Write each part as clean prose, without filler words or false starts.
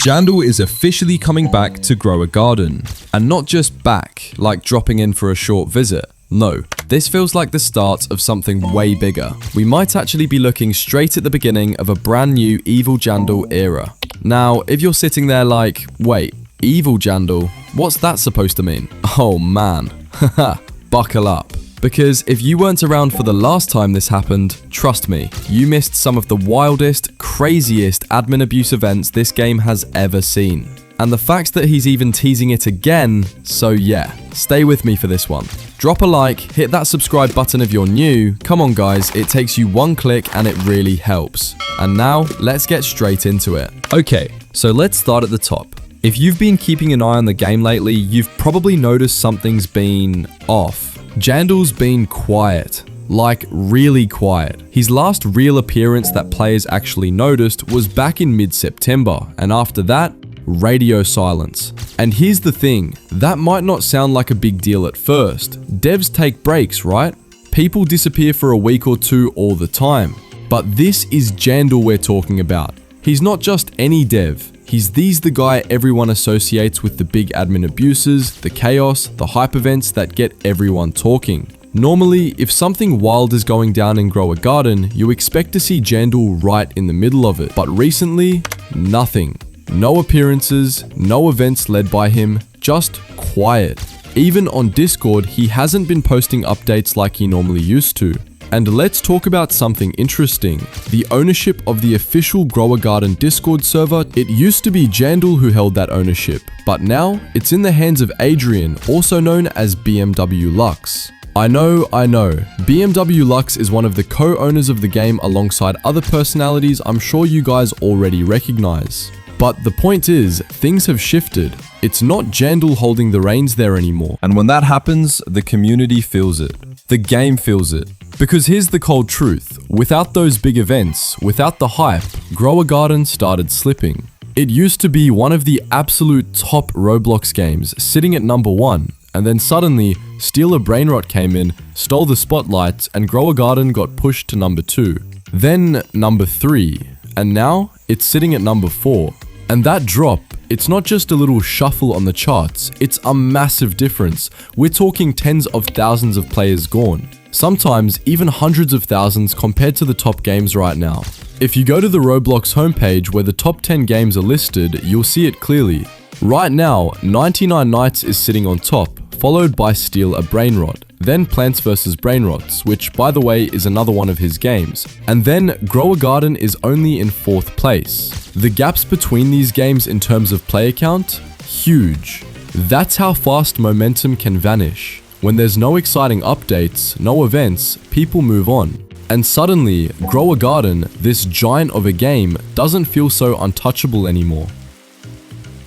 Jandal is officially coming back to grow a garden. And not just back, like dropping in for a short visit. No, this feels like the start of something way bigger. We might actually be looking straight at the beginning of a brand new Evil Jandel era. Now, if you're sitting there like, wait, Evil Jandel? What's that supposed to mean? Oh man, haha, buckle up. Because if you weren't around for the last time this happened, trust me, you missed some of the wildest, craziest admin abuse events this game has ever seen. And the fact that he's even teasing it again, so yeah, stay with me for this one. Drop a like, hit that subscribe button if you're new, come on guys, it takes you one click and it really helps. And now, let's get straight into it. Okay, so let's start at the top. If you've been keeping an eye on the game lately, you've probably noticed something's been off. Jandal's been quiet. Like, really quiet. His last real appearance that players actually noticed was back in mid-September, and after that, radio silence. And here's the thing, that might not sound like a big deal at first. Devs take breaks, right? People disappear for a week or two all the time. But this is Jandal we're talking about. He's not just any dev. He's the guy everyone associates with the big admin abuses, the chaos, the hype events that get everyone talking. Normally, if something wild is going down in Grow a Garden, you expect to see Jandal right in the middle of it. But recently, nothing. No appearances, no events led by him, just quiet. Even on Discord, he hasn't been posting updates like he normally used to. And let's talk about something interesting. The ownership of the official Grow a Garden Discord server, it used to be Jandal who held that ownership, but now it's in the hands of Adrian, also known as BMW Lux. I know, BMW Lux is one of the co-owners of the game alongside other personalities I'm sure you guys already recognize. But the point is, things have shifted. It's not Jandal holding the reins there anymore. And when that happens, the community feels it. The game feels it. Because here's the cold truth, without those big events, without the hype, Grow a Garden started slipping. It used to be one of the absolute top Roblox games, sitting at number 1, and then suddenly, Steal a Brainrot came in, stole the spotlight, and Grow a Garden got pushed to number 2. Then number 3, and now it's sitting at number 4. And that drop, it's not just a little shuffle on the charts, it's a massive difference. We're talking tens of thousands of players gone. Sometimes even hundreds of thousands compared to the top games right now. If you go to the Roblox homepage where the top 10 games are listed, you'll see it clearly. Right now, 99 Nights is sitting on top, followed by Steal a Brainrot, then Plants vs Brainrots, which by the way is another one of his games, and then Grow a Garden is only in 4th place. The gaps between these games in terms of player count, huge. That's how fast momentum can vanish. When there's no exciting updates, no events, people move on. And suddenly, Grow a Garden, this giant of a game, doesn't feel so untouchable anymore.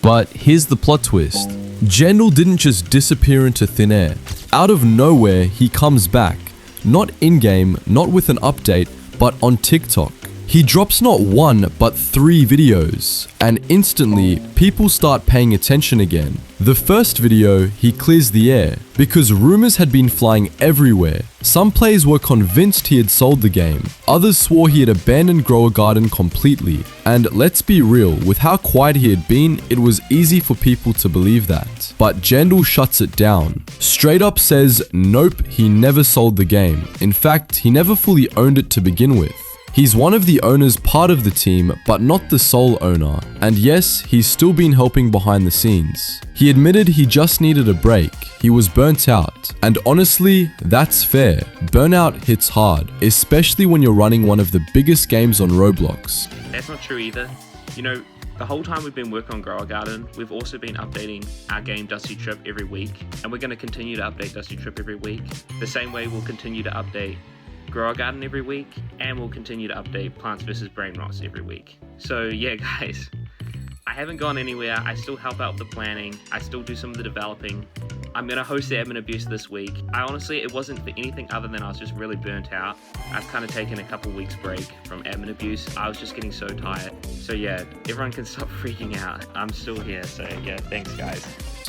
But here's the plot twist. Jandal didn't just disappear into thin air. Out of nowhere, he comes back. Not in-game, not with an update, but on TikTok. He drops not 1, but 3 videos, and instantly, people start paying attention again. The first video, he clears the air, because rumors had been flying everywhere. Some players were convinced he had sold the game, others swore he had abandoned Grow a Garden completely. And let's be real, with how quiet he had been, it was easy for people to believe that. But Jandal shuts it down. Straight up says, nope, he never sold the game. In fact, he never fully owned it to begin with. He's one of the owners part of the team, but not the sole owner. And yes, he's still been helping behind the scenes. He admitted he just needed a break. He was burnt out. And honestly, that's fair. Burnout hits hard, especially when you're running one of the biggest games on Roblox. That's not true either. You know, the whole time we've been working on Grow a Garden, we've also been updating our game Dusty Trip every week. And we're going to continue to update Dusty Trip every week. The same way we'll continue to update Grow a Garden every week, and we'll continue to update Plants vs Brainrots every week. So yeah guys, I haven't gone anywhere. I still help out with the planning. I still do some of the developing. I'm going to host the admin abuse this week. It wasn't for anything other than I was just really burnt out. I've kind of taken a couple weeks break from admin abuse. I was just getting so tired. So yeah, everyone can stop freaking out. I'm still here, so yeah, thanks guys.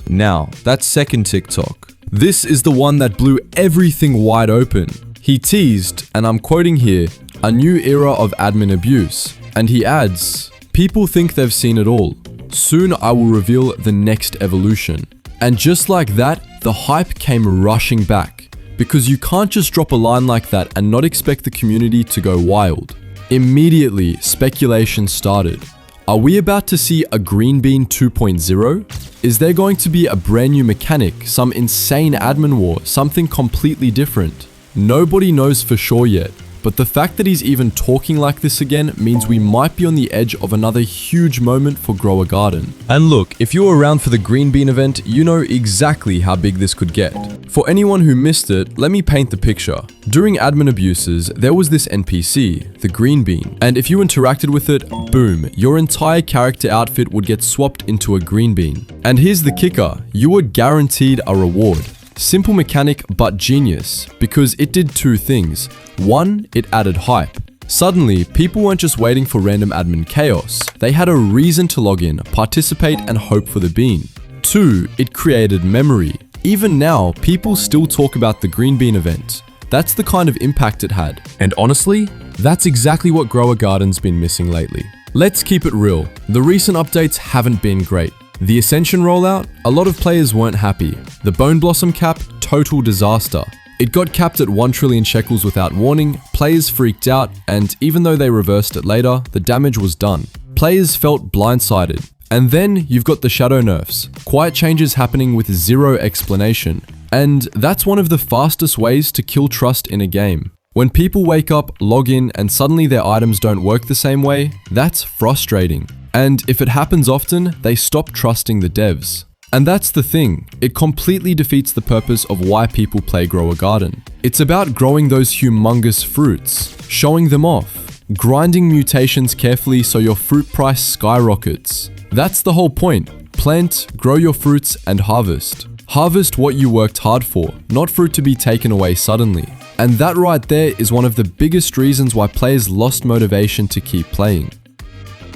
Now, that second TikTok. This is the one that blew everything wide open. He teased, and I'm quoting here, a new era of admin abuse. And he adds, people think they've seen it all. Soon I will reveal the next evolution. And just like that, the hype came rushing back. Because you can't just drop a line like that and not expect the community to go wild. Immediately, speculation started. Are we about to see a Green Bean 2.0? Is there going to be a brand new mechanic, some insane admin war, something completely different? Nobody knows for sure yet, but the fact that he's even talking like this again means we might be on the edge of another huge moment for Grow a Garden. And look, if you were around for the Green Bean event, you know exactly how big this could get. For anyone who missed it, let me paint the picture. During admin abuses, there was this NPC, the Green Bean, and if you interacted with it, boom, your entire character outfit would get swapped into a Green Bean. And here's the kicker, you were guaranteed a reward. Simple mechanic, but genius, because it did two things. One, it added hype. Suddenly, people weren't just waiting for random admin chaos. They had a reason to log in, participate, and hope for the bean. Two, it created memory. Even now, people still talk about the Green Bean event. That's the kind of impact it had. And honestly, that's exactly what Grow a Garden's been missing lately. Let's keep it real. The recent updates haven't been great. The Ascension rollout, a lot of players weren't happy. The Bone Blossom cap, total disaster. It got capped at 1 trillion shekels without warning, players freaked out, and even though they reversed it later, the damage was done. Players felt blindsided. And then you've got the shadow nerfs, quiet changes happening with zero explanation. And that's one of the fastest ways to kill trust in a game. When people wake up, log in, and suddenly their items don't work the same way, that's frustrating. And if it happens often, they stop trusting the devs. And that's the thing, it completely defeats the purpose of why people play Grow a Garden. It's about growing those humongous fruits, showing them off, grinding mutations carefully so your fruit price skyrockets. That's the whole point. Plant, grow your fruits, and harvest. Harvest what you worked hard for, not fruit to be taken away suddenly. And that right there is one of the biggest reasons why players lost motivation to keep playing.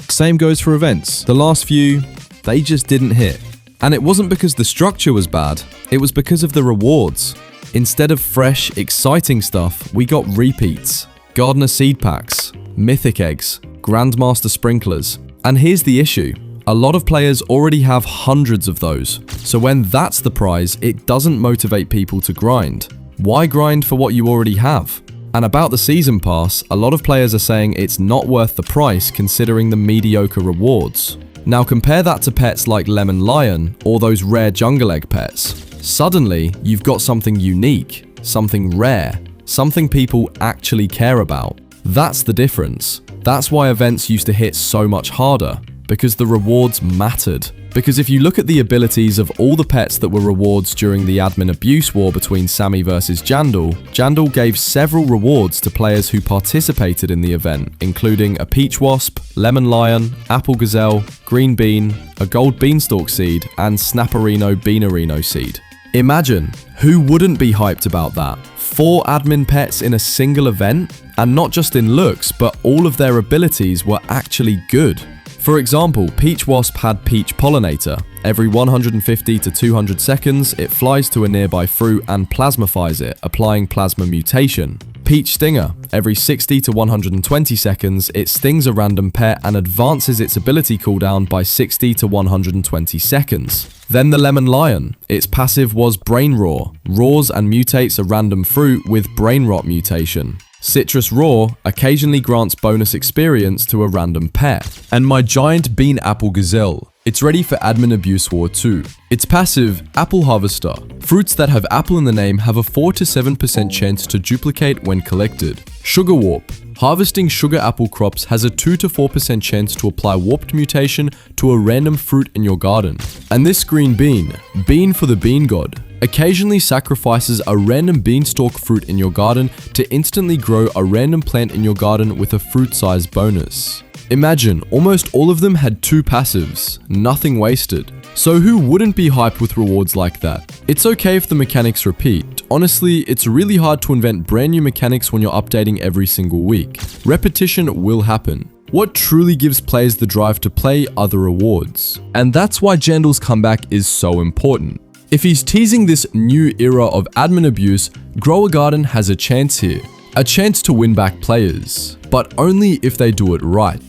Same goes for events. The last few, they just didn't hit. And it wasn't because the structure was bad, it was because of the rewards. Instead of fresh, exciting stuff, we got repeats. Gardener seed packs, mythic eggs, Grandmaster sprinklers. And here's the issue. A lot of players already have hundreds of those. So when that's the prize, it doesn't motivate people to grind. Why grind for what you already have? And about the season pass, a lot of players are saying it's not worth the price considering the mediocre rewards. Now compare that to pets like Lemon Lion or those rare jungle egg pets. Suddenly, you've got something unique, something rare, something people actually care about. That's the difference. That's why events used to hit so much harder, because the rewards mattered. Because if you look at the abilities of all the pets that were rewards during the admin abuse war between Sammy versus Jandal, Jandal gave several rewards to players who participated in the event, including a Peach Wasp, Lemon Lion, Apple Gazelle, Green Bean, a Gold Beanstalk Seed, and Snapperino Beanerino Seed. Imagine, who wouldn't be hyped about that? 4 admin pets in a single event? And not just in looks, but all of their abilities were actually good. For example, Peach Wasp had Peach Pollinator. Every 150 to 200 seconds, it flies to a nearby fruit and plasmifies it, applying Plasma Mutation. Peach Stinger. Every 60 to 120 seconds, it stings a random pet and advances its ability cooldown by 60 to 120 seconds. Then the Lemon Lion. Its passive was Brain Roar. Roars and mutates a random fruit with Brain Rot mutation. Citrus Raw occasionally grants bonus experience to a random pet. And my giant bean apple gazelle. It's ready for admin abuse war too. Its passive, Apple Harvester. Fruits that have apple in the name have a 4 to 7% chance to duplicate when collected. Sugar Warp. Harvesting sugar apple crops has a 2 to 4% chance to apply warped mutation to a random fruit in your garden. And this green bean, bean for the bean god, occasionally sacrifices a random beanstalk fruit in your garden to instantly grow a random plant in your garden with a fruit size bonus. Imagine, almost all of them had 2 passives, nothing wasted. So who wouldn't be hyped with rewards like that? It's okay if the mechanics repeat. Honestly, it's really hard to invent brand new mechanics when you're updating every single week. Repetition will happen. What truly gives players the drive to play are the rewards. And that's why Jandal's comeback is so important. If he's teasing this new era of admin abuse, Grow a Garden has a chance here. A chance to win back players. But only if they do it right.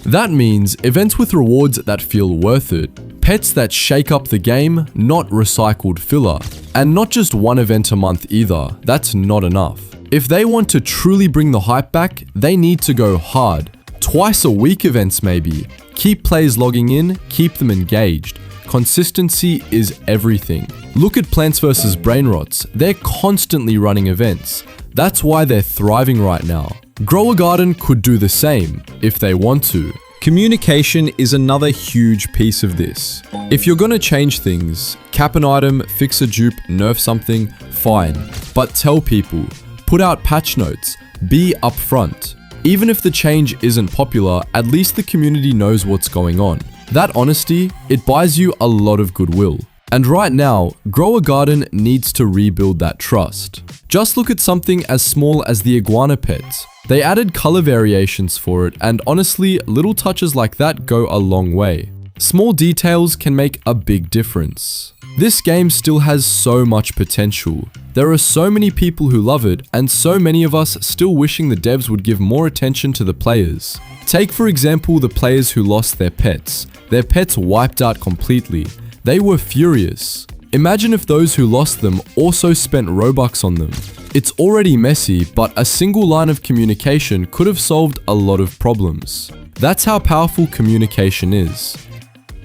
That means events with rewards that feel worth it, pets that shake up the game, not recycled filler. And not just one event a month either, that's not enough. If they want to truly bring the hype back, they need to go hard. Twice a week events maybe. Keep players logging in, keep them engaged. Consistency is everything. Look at Plants vs. Brainrots, they're constantly running events. That's why they're thriving right now. Grow a Garden could do the same, if they want to. Communication is another huge piece of this. If you're gonna change things, cap an item, fix a dupe, nerf something, fine. But tell people, put out patch notes, be upfront. Even if the change isn't popular, at least the community knows what's going on. That honesty, it buys you a lot of goodwill. And right now, Grow a Garden needs to rebuild that trust. Just look at something as small as the iguana pets. They added color variations for it, and honestly, little touches like that go a long way. Small details can make a big difference. This game still has so much potential. There are so many people who love it, and so many of us still wishing the devs would give more attention to the players. Take for example the players who lost their pets. Their pets wiped out completely. They were furious. Imagine if those who lost them also spent Robux on them. It's already messy, but a single line of communication could have solved a lot of problems. That's how powerful communication is.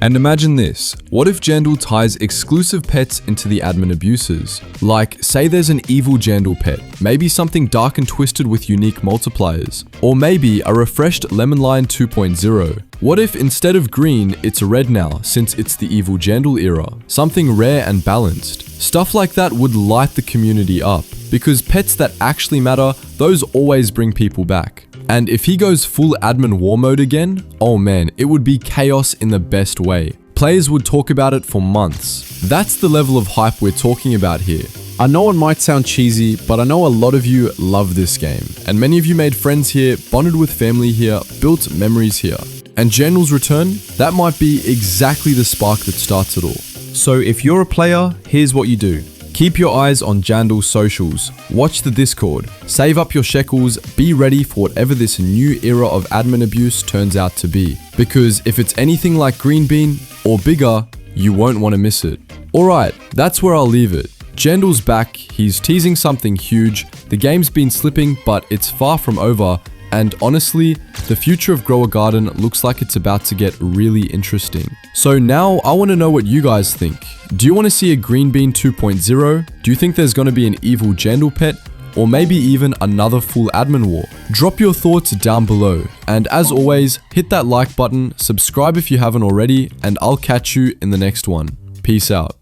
And imagine this, what if Jandal ties exclusive pets into the admin abuses? Like, say there's an Evil Jandel pet, maybe something dark and twisted with unique multipliers, or maybe a refreshed Lemon Lion 2.0. What if instead of green, it's red now, since it's the Evil Jandel era? Something rare and balanced. Stuff like that would light the community up, because pets that actually matter, those always bring people back. And if he goes full admin war mode again, oh man, it would be chaos in the best way. Players would talk about it for months. That's the level of hype we're talking about here. I know it might sound cheesy, but I know a lot of you love this game, and many of you made friends here, bonded with family here, built memories here. And Jandal's return, that might be exactly the spark that starts it all. So if you're a player, here's what you do. Keep your eyes on Jandal's socials, watch the Discord, save up your shekels, be ready for whatever this new era of admin abuse turns out to be. Because if it's anything like Green Bean, or bigger, you won't want to miss it. Alright, that's where I'll leave it. Jandal's back, he's teasing something huge, the game's been slipping but it's far from over, and honestly, the future of Grow a Garden looks like it's about to get really interesting. So now I want to know what you guys think. Do you want to see a Green Bean 2.0? Do you think there's going to be an Evil Jandel pet? Or maybe even another full admin war? Drop your thoughts down below. And as always, hit that like button, subscribe if you haven't already, and I'll catch you in the next one. Peace out.